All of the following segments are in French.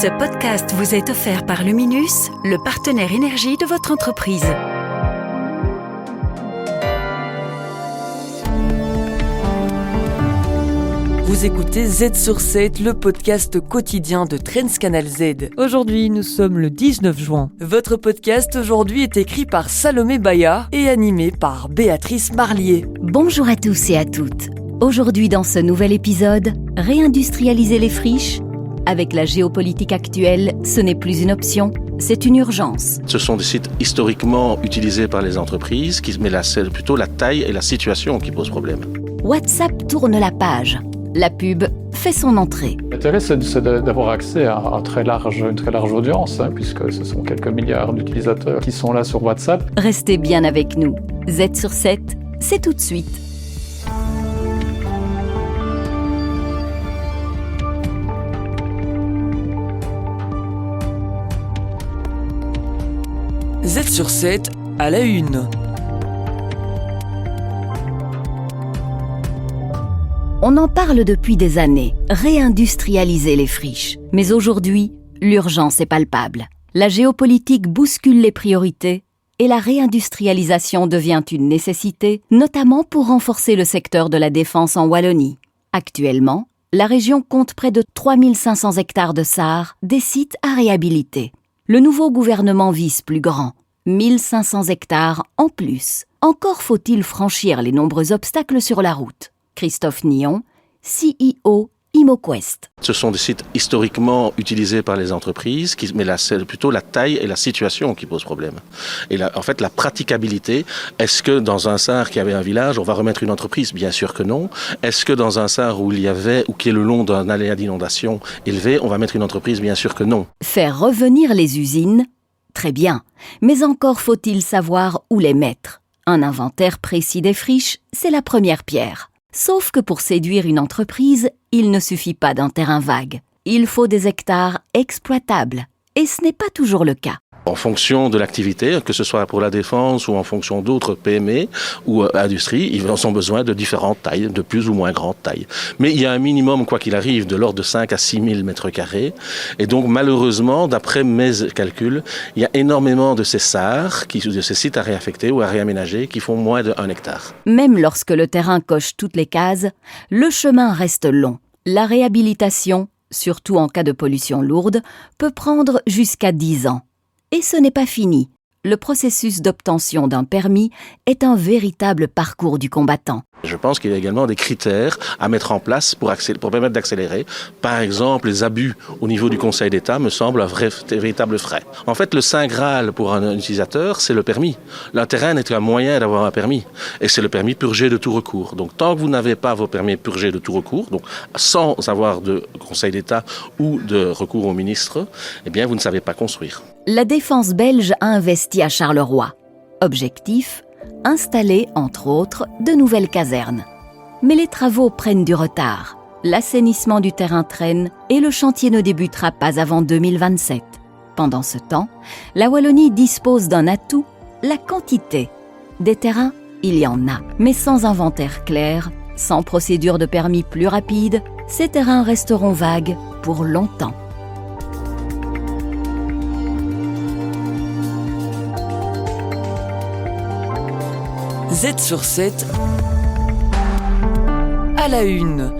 Ce podcast vous est offert par Luminus, le partenaire énergie de votre entreprise. Vous écoutez Z sur 7, le podcast quotidien de Trends Canal Z. Aujourd'hui, nous sommes le 19 juin. Votre podcast aujourd'hui est écrit par Salomé Baya et animé par Béatrice Marlier. Bonjour à tous et à toutes. Aujourd'hui dans ce nouvel épisode, réindustrialiser les friches. Avec la géopolitique actuelle, ce n'est plus une option, c'est une urgence. Ce sont des sites historiquement utilisés par les entreprises, mais là, c'est plutôt la taille et la situation qui posent problème. WhatsApp tourne la page. La pub fait son entrée. L'intérêt, c'est d'avoir accès à une très large audience, puisque ce sont quelques milliards d'utilisateurs qui sont là sur WhatsApp. Restez bien avec nous. Z sur 7, c'est tout de suite. Z sur 7, à la une. On en parle depuis des années, réindustrialiser les friches. Mais aujourd'hui, l'urgence est palpable. La géopolitique bouscule les priorités et la réindustrialisation devient une nécessité, notamment pour renforcer le secteur de la défense en Wallonie. Actuellement, la région compte près de 3500 hectares de SAR, des sites à réhabiliter. Le nouveau gouvernement vise plus grand, 1500 hectares en plus. Encore faut-il franchir les nombreux obstacles sur la route. Christophe Nyon, CEO ImoQuest. Ce sont des sites historiquement utilisés par les entreprises, mais là, c'est plutôt la taille et la situation qui posent problème. Et là, en fait, la praticabilité, est-ce que dans un SAR qui avait un village, on va remettre une entreprise? Bien sûr que non. Est-ce que dans un SAR où il y avait, ou qui est le long d'un aléa d'inondation élevé, on va mettre une entreprise? Bien sûr que non. Faire revenir les usines? Très bien. Mais encore faut-il savoir où les mettre. Un inventaire précis des friches, c'est la première pierre. Sauf que pour séduire une entreprise, il ne suffit pas d'un terrain vague. Il faut des hectares exploitables. Et ce n'est pas toujours le cas. En fonction de l'activité, que ce soit pour la défense ou en fonction d'autres PME ou industries, ils ont besoin de différentes tailles, de plus ou moins grandes tailles. Mais il y a un minimum, quoi qu'il arrive, de l'ordre de 5 à 6 000 mètres carrés. Et donc, malheureusement, d'après mes calculs, il y a énormément de ces SAR, de ces sites à réaffecter ou à réaménager, qui font moins de 1 hectare. Même lorsque le terrain coche toutes les cases, le chemin reste long. La réhabilitation, surtout en cas de pollution lourde, peut prendre jusqu'à 10 ans. Et ce n'est pas fini. Le processus d'obtention d'un permis est un véritable parcours du combattant. Je pense qu'il y a également des critères à mettre en place pour permettre d'accélérer. Par exemple, les abus au niveau du Conseil d'État me semblent un véritable frais. En fait, le Saint Graal pour un utilisateur, c'est le permis. L'intérêt n'est qu'un moyen d'avoir un permis. Et c'est le permis purgé de tout recours. Donc, tant que vous n'avez pas vos permis purgés de tout recours, donc sans avoir de Conseil d'État ou de recours au ministre, eh bien, vous ne savez pas construire. La défense belge a investi à Charleroi. Objectif ? Installer, entre autres, de nouvelles casernes. Mais les travaux prennent du retard. L'assainissement du terrain traîne et le chantier ne débutera pas avant 2027. Pendant ce temps, la Wallonie dispose d'un atout, la quantité. Des terrains, il y en a, mais sans inventaire clair, sans procédure de permis plus rapide, ces terrains resteront vagues pour longtemps. Z sur 7, à la une.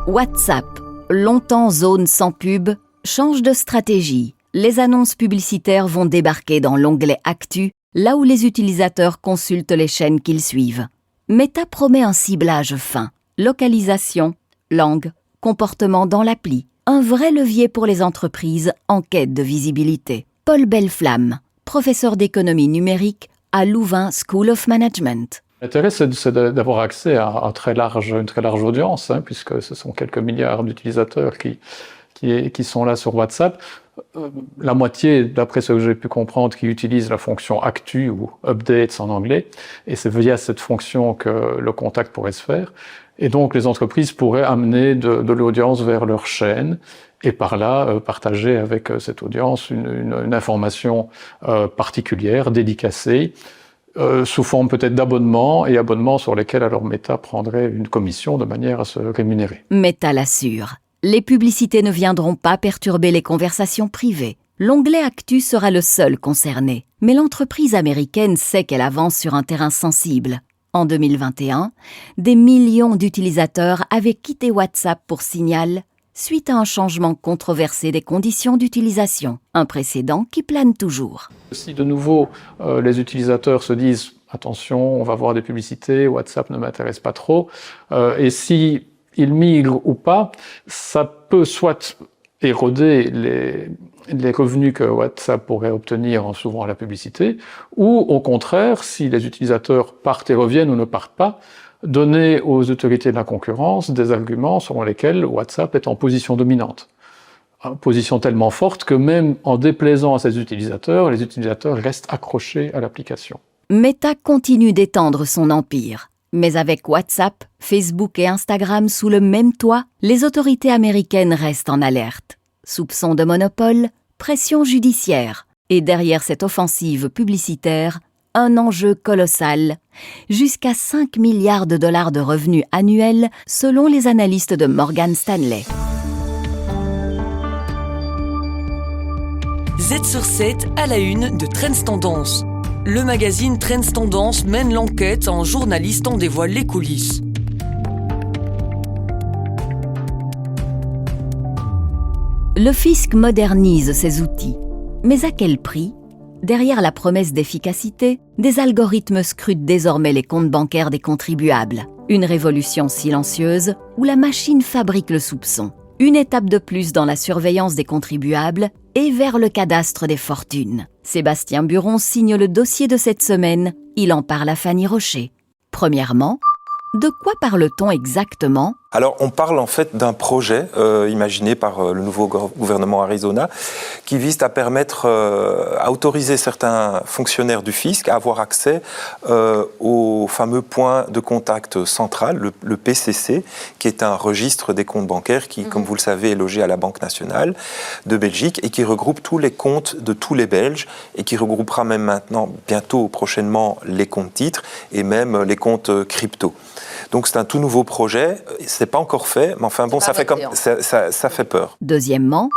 WhatsApp, longtemps zone sans pub, change de stratégie. Les annonces publicitaires vont débarquer dans l'onglet Actu, là où les utilisateurs consultent les chaînes qu'ils suivent. Meta promet un ciblage fin, localisation, langue, comportement dans l'appli. Un vrai levier pour les entreprises en quête de visibilité. Paul Belleflamme, professeur d'économie numérique à Louvain School of Management. L'intérêt, c'est d'avoir accès à une très large audience, puisque ce sont quelques milliards d'utilisateurs qui sont là sur WhatsApp. La moitié, d'après ce que j'ai pu comprendre, qui utilisent la fonction Actu ou Updates en anglais, et c'est via cette fonction que le contact pourrait se faire. Et donc, les entreprises pourraient amener de l'audience vers leur chaîne et par là partager avec cette audience une information particulière, dédicacée, sous forme peut-être d'abonnements et abonnements sur lesquels alors Meta prendrait une commission de manière à se rémunérer. Meta l'assure. Les publicités ne viendront pas perturber les conversations privées. L'onglet Actu sera le seul concerné. Mais l'entreprise américaine sait qu'elle avance sur un terrain sensible. En 2021, des millions d'utilisateurs avaient quitté WhatsApp pour Signal suite à un changement controversé des conditions d'utilisation. Un précédent qui plane toujours. Si de nouveau les utilisateurs se disent « attention, on va voir des publicités, WhatsApp ne m'intéresse pas trop », et si ils migrent ou pas, ça peut soit éroder les revenus que WhatsApp pourrait obtenir en s'ouvrant à la publicité, ou au contraire, si les utilisateurs partent et reviennent ou ne partent pas, donner aux autorités de la concurrence des arguments selon lesquels WhatsApp est en position dominante. Une position tellement forte que même en déplaisant à ses utilisateurs, les utilisateurs restent accrochés à l'application. Meta continue d'étendre son empire. Mais avec WhatsApp, Facebook et Instagram sous le même toit, les autorités américaines restent en alerte. Soupçons de monopole, pression judiciaire. Et derrière cette offensive publicitaire, un enjeu colossal. Jusqu'à 5 milliards de dollars de revenus annuels selon les analystes de Morgan Stanley. Z sur 7 à la une de Trends Tendance. Le magazine Trends Tendance mène l'enquête en journaliste en dévoile les coulisses. Le fisc modernise ses outils. Mais à quel prix ? Derrière la promesse d'efficacité, des algorithmes scrutent désormais les comptes bancaires des contribuables. Une révolution silencieuse où la machine fabrique le soupçon. Une étape de plus dans la surveillance des contribuables et vers le cadastre des fortunes. Sébastien Buron signe le dossier de cette semaine. Il en parle à Fanny Rocher. Premièrement, de quoi parle-t-on exactement ? Alors, on parle en fait d'un projet imaginé par le nouveau gouvernement Arizona qui vise à permettre, à autoriser certains fonctionnaires du fisc à avoir accès au fameux point de contact central, le PCC, qui est un registre des comptes bancaires qui, comme vous le savez, est logé à la Banque nationale de Belgique et qui regroupe tous les comptes de tous les Belges et qui regroupera même maintenant, bientôt, prochainement, les comptes titres et même les comptes crypto. Donc c'est un tout nouveau projet, c'est pas encore fait, mais enfin bon, ça fait peur. Deuxièmement,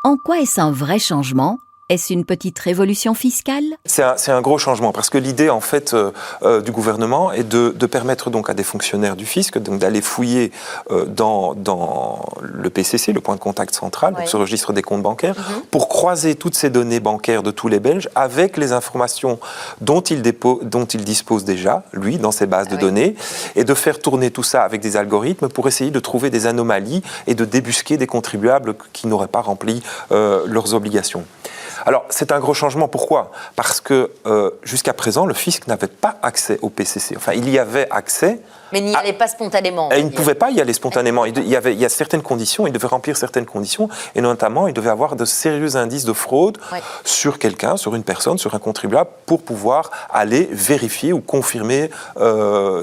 en quoi est-ce un vrai changement ? Est-ce une petite révolution fiscale ? C'est un gros changement parce que l'idée en fait du gouvernement est de permettre donc à des fonctionnaires du fisc donc d'aller fouiller dans le PCC, le point de contact central, donc ce registre des comptes bancaires, pour croiser toutes ces données bancaires de tous les Belges avec les informations dont il dispose déjà, lui, dans ses bases de données, et de faire tourner tout ça avec des algorithmes pour essayer de trouver des anomalies et de débusquer des contribuables qui n'auraient pas rempli leurs obligations. Alors, c'est un gros changement. Pourquoi ? Parce que jusqu'à présent, le fisc n'avait pas accès au PCC. Enfin, il y avait accès. Mais il n'y allait pas spontanément. Et il ne pouvait pas y aller spontanément. Il y a certaines conditions, il devait remplir certaines conditions, et notamment, il devait avoir de sérieux indices de fraude sur quelqu'un, sur une personne, sur un contribuable, pour pouvoir aller vérifier ou confirmer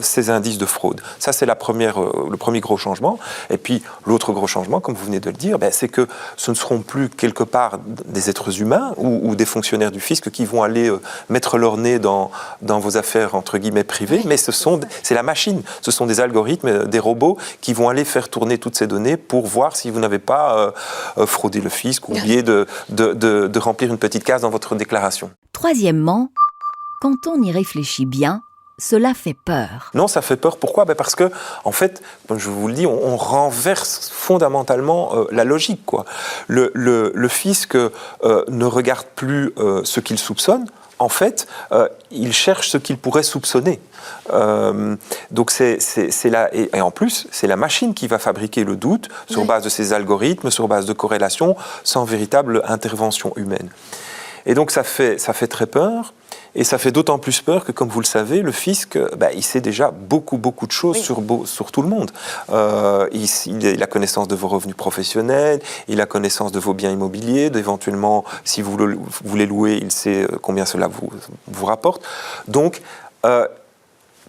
ces indices de fraude. Ça, c'est le premier gros changement. Et puis, l'autre gros changement, comme vous venez de le dire, c'est que ce ne seront plus quelque part des êtres humains ou des fonctionnaires du fisc qui vont aller mettre leur nez dans vos affaires, entre guillemets, privées, mais c'est la machine. Ce sont des algorithmes, des robots qui vont aller faire tourner toutes ces données pour voir si vous n'avez pas fraudé le fisc ou oublié de remplir une petite case dans votre déclaration. Troisièmement, quand on y réfléchit bien, cela fait peur. Non, ça fait peur. Pourquoi ? Parce que, en fait, comme je vous le dis, on renverse fondamentalement la logique, quoi. Le fisc ne regarde plus ce qu'il soupçonne. En fait, il cherche ce qu'il pourrait soupçonner. Donc c'est là, et en plus, c'est la machine qui va fabriquer le doute sur base de ces algorithmes, sur base de corrélations, sans véritable intervention humaine. Et donc ça fait très peur. Et ça fait d'autant plus peur que, comme vous le savez, le fisc, il sait déjà beaucoup de choses sur tout le monde. Il a connaissance de vos revenus professionnels, il a connaissance de vos biens immobiliers, d'éventuellement, si vous voulez louer, il sait combien cela vous rapporte. Donc,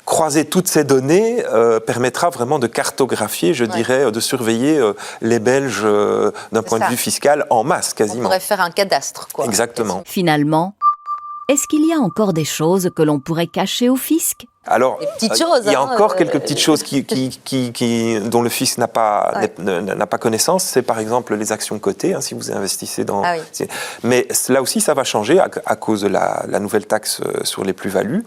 croiser toutes ces données permettra vraiment de cartographier, je dirais, de surveiller les Belges d'un point de vue fiscal en masse, quasiment. On pourrait faire un cadastre, quoi. Exactement. Finalement, est-ce qu'il y a encore des choses que l'on pourrait cacher au fisc ? Alors, Des petites choses, il y a hein, encore quelques petites choses dont le fisc n'a pas connaissance. C'est par exemple les actions cotées, si vous investissez dans... Ah oui. Mais là aussi, ça va changer à cause de la nouvelle taxe sur les plus-values.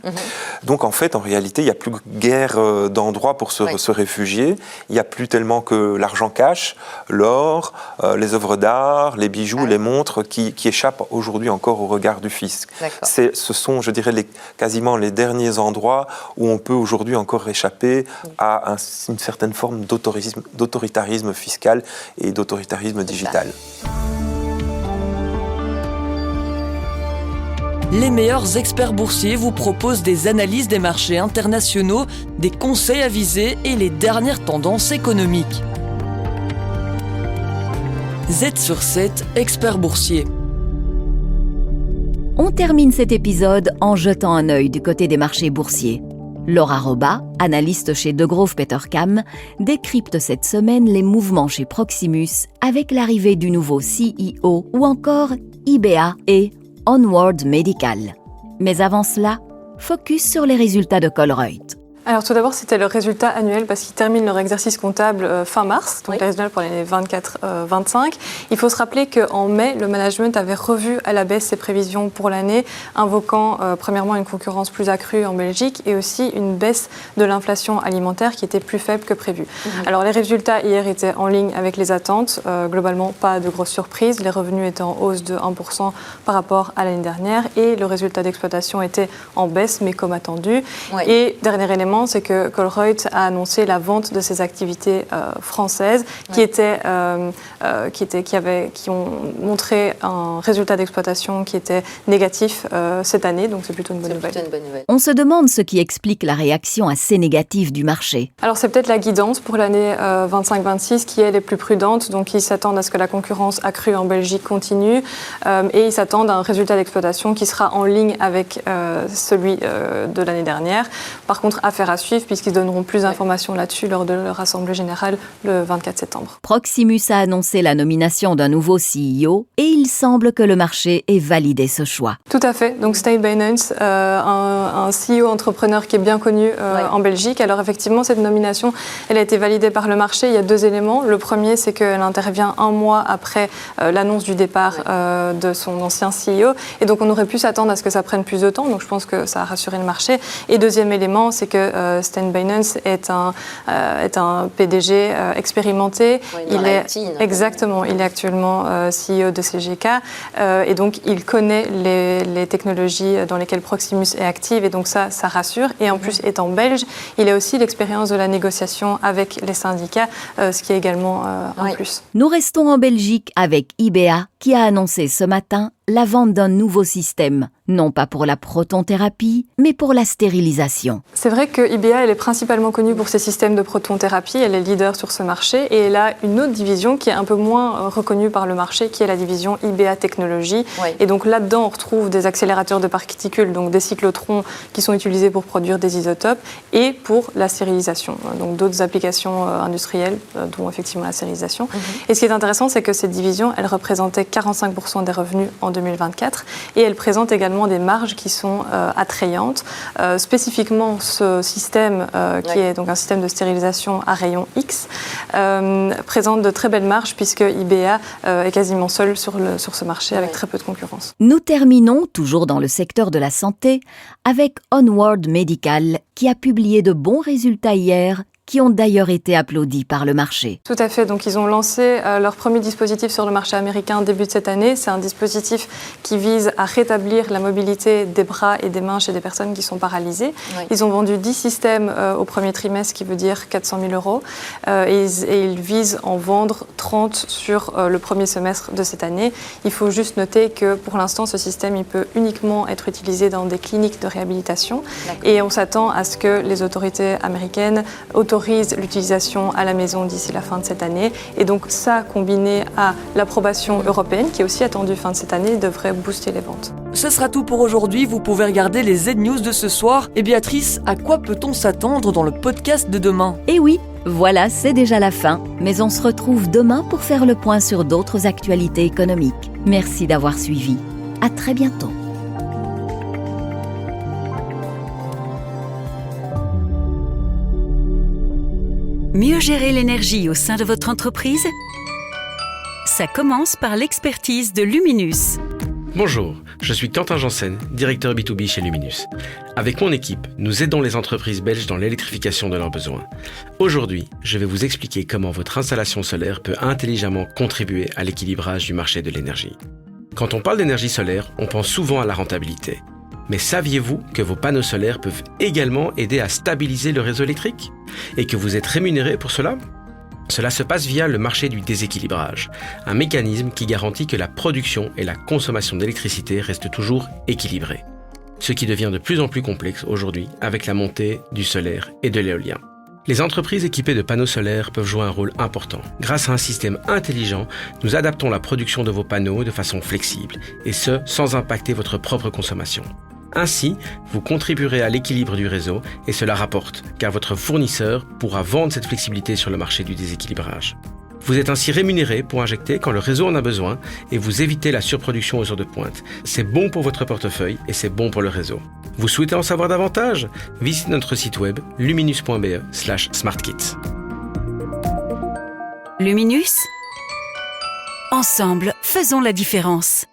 Donc en fait, en réalité, il n'y a plus guère d'endroits pour se réfugier. Il n'y a plus tellement que l'argent cash, l'or, les œuvres d'art, les bijoux, les montres qui échappent aujourd'hui encore au regard du fisc. Ce sont, je dirais, quasiment les derniers endroits où on peut aujourd'hui encore échapper à une certaine forme d'autoritarisme fiscal et d'autoritarisme digital. Les meilleurs experts boursiers vous proposent des analyses des marchés internationaux, des conseils avisés et les dernières tendances économiques. Z sur 7, expert boursier. On termine cet épisode en jetant un œil du côté des marchés boursiers. Laura Roba, analyste chez Degroof Petercam, décrypte cette semaine les mouvements chez Proximus avec l'arrivée du nouveau CEO ou encore IBA et Onward Medical. Mais avant cela, focus sur les résultats de Colruyt. Alors tout d'abord, c'était le résultat annuel parce qu'ils terminent leur exercice comptable fin mars, donc les résultats pour l'année 24-25. Il faut se rappeler qu'en mai, le management avait revu à la baisse ses prévisions pour l'année, invoquant premièrement une concurrence plus accrue en Belgique et aussi une baisse de l'inflation alimentaire qui était plus faible que prévu. Alors les résultats hier étaient en ligne avec les attentes, globalement pas de grosses surprises, les revenus étaient en hausse de 1% par rapport à l'année dernière et le résultat d'exploitation était en baisse mais comme attendu. Et dernier élément, c'est que Colruyt a annoncé la vente de ses activités françaises qui ont montré un résultat d'exploitation qui était négatif cette année, donc c'est plutôt une bonne nouvelle. On se demande ce qui explique la réaction assez négative du marché. Alors c'est peut-être la guidance pour l'année 25-26 qui est les plus prudente, donc ils s'attendent à ce que la concurrence accrue en Belgique continue et ils s'attendent à un résultat d'exploitation qui sera en ligne avec celui de l'année dernière. Par contre, affaire à suivre puisqu'ils donneront plus d'informations là-dessus lors de leur assemblée générale le 24 septembre. Proximus a annoncé la nomination d'un nouveau CEO et il semble que le marché ait validé ce choix. Tout à fait. Donc Stijn Bijnens, un CEO entrepreneur qui est bien connu en Belgique. Alors effectivement, cette nomination, elle a été validée par le marché. Il y a deux éléments. Le premier, c'est qu'elle intervient un mois après l'annonce du départ de son ancien CEO. Et donc on aurait pu s'attendre à ce que ça prenne plus de temps. Donc je pense que ça a rassuré le marché. Et deuxième élément, c'est que Stijn Bijnens est un PDG expérimenté. Exactement, il est actuellement CEO de CGK et donc il connaît les technologies dans lesquelles Proximus est active et donc ça rassure. Et en plus, étant belge, il a aussi l'expérience de la négociation avec les syndicats, ce qui est également un plus. Nous restons en Belgique avec IBA qui a annoncé ce matin la vente d'un nouveau système, non pas pour la protonthérapie, mais pour la stérilisation. C'est vrai que IBA, elle est principalement connue pour ses systèmes de protonthérapie, elle est leader sur ce marché et elle a une autre division qui est un peu moins reconnue par le marché, qui est la division IBA Technologies. Et donc là-dedans, on retrouve des accélérateurs de particules, donc des cyclotrons qui sont utilisés pour produire des isotopes et pour la stérilisation, donc d'autres applications industrielles, dont effectivement la stérilisation. Et ce qui est intéressant, c'est que cette division, elle représentait 45% des revenus en 2024 et elle présente également des marges qui sont attrayantes. Spécifiquement, ce système, qui est donc un système de stérilisation à rayon X, présente de très belles marges puisque IBA est quasiment seul sur ce marché avec très peu de concurrence. Nous terminons, toujours dans le secteur de la santé, avec Onward Medical qui a publié de bons résultats hier, qui ont d'ailleurs été applaudis par le marché. Tout à fait. Donc, ils ont lancé leur premier dispositif sur le marché américain début de cette année. C'est un dispositif qui vise à rétablir la mobilité des bras et des mains chez des personnes qui sont paralysées. Ils ont vendu 10 systèmes au premier trimestre, qui veut dire 400 000 €. Et ils visent en vendre 30 sur le premier semestre de cette année. Il faut juste noter que pour l'instant, ce système, il peut uniquement être utilisé dans des cliniques de réhabilitation. Et on s'attend à ce que les autorités américaines autorisent l'utilisation à la maison d'ici la fin de cette année. Et donc ça, combiné à l'approbation européenne, qui est aussi attendue fin de cette année, devrait booster les ventes. Ce sera tout pour aujourd'hui. Vous pouvez regarder les Z-News de ce soir. Et Béatrice, à quoi peut-on s'attendre dans le podcast de demain ? Eh oui, voilà, c'est déjà la fin. Mais on se retrouve demain pour faire le point sur d'autres actualités économiques. Merci d'avoir suivi. À très bientôt. Mieux gérer l'énergie au sein de votre entreprise? Ça commence par l'expertise de Luminus. Bonjour, je suis Quentin Janssen, directeur B2B chez Luminus. Avec mon équipe, nous aidons les entreprises belges dans l'électrification de leurs besoins. Aujourd'hui, je vais vous expliquer comment votre installation solaire peut intelligemment contribuer à l'équilibrage du marché de l'énergie. Quand on parle d'énergie solaire, on pense souvent à la rentabilité. Mais saviez-vous que vos panneaux solaires peuvent également aider à stabiliser le réseau électrique? Et que vous êtes rémunéré pour cela? Cela se passe via le marché du déséquilibrage, un mécanisme qui garantit que la production et la consommation d'électricité restent toujours équilibrées. Ce qui devient de plus en plus complexe aujourd'hui avec la montée du solaire et de l'éolien. Les entreprises équipées de panneaux solaires peuvent jouer un rôle important. Grâce à un système intelligent, nous adaptons la production de vos panneaux de façon flexible, et ce, sans impacter votre propre consommation. Ainsi, vous contribuerez à l'équilibre du réseau et cela rapporte, car votre fournisseur pourra vendre cette flexibilité sur le marché du déséquilibrage. Vous êtes ainsi rémunéré pour injecter quand le réseau en a besoin et vous évitez la surproduction aux heures de pointe. C'est bon pour votre portefeuille et c'est bon pour le réseau. Vous souhaitez en savoir davantage? Visitez notre site web luminus.be/smartkits. Luminus? Ensemble, faisons la différence.